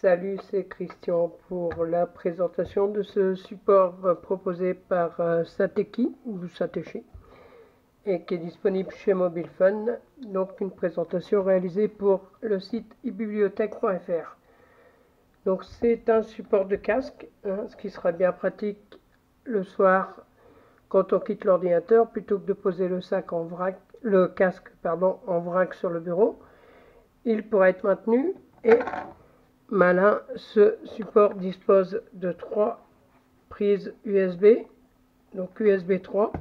Salut, c'est Christian pour la présentation de ce support proposé par Sateki ou Satechi et qui est disponible chez Mobile Fun. Donc une présentation réalisée pour le site ebibliothèque.fr. Donc c'est un support de casque, ce qui sera bien pratique le soir quand on quitte l'ordinateur plutôt que de poser le casque en vrac sur le bureau. Il pourra être maintenu et malin, ce support dispose de 3 prises USB, donc USB 3.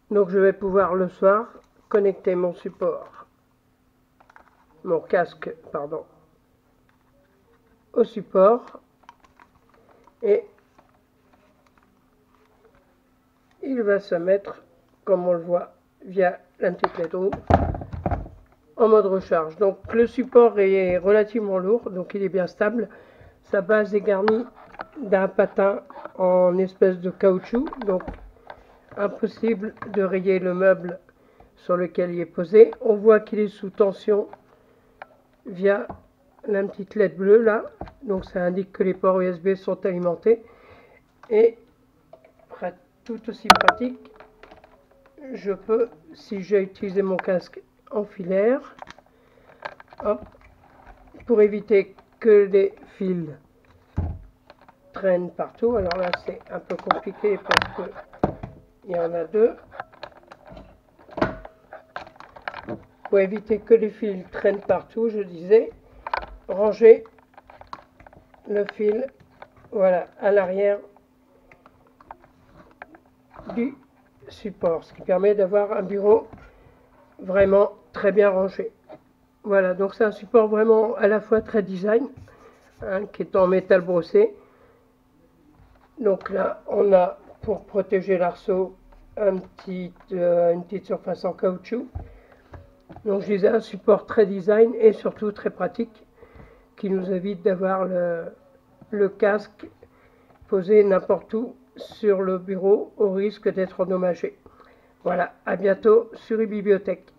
Donc je vais pouvoir le soir connecter mon casque au support et il va se mettre, comme on le voit, via la petite LED rouge en mode recharge. Donc le support est relativement lourd, donc il est bien stable. Sa base est garnie d'un patin en espèce de caoutchouc, donc impossible de rayer le meuble sur lequel il est posé. On voit qu'il est sous tension via la petite LED bleue là, donc ça indique que les ports USB sont alimentés. Et tout aussi pratique, je peux, si j'ai utilisé mon casque en filaire, pour éviter que les fils traînent partout. Alors là c'est un peu compliqué parce que il y en a deux. Pour éviter que les fils traînent partout, je disais, ranger le fil, voilà, à l'arrière du support, ce qui permet d'avoir un bureau vraiment très bien rangé. Voilà, donc c'est un support vraiment à la fois très design, qui est en métal brossé. Donc là, on a pour protéger l'arceau une petite surface en caoutchouc. Donc je disais un support très design et surtout très pratique, qui nous évite d'avoir le casque posé n'importe où sur le bureau au risque d'être endommagé. Voilà, à bientôt sur eBibliothèque.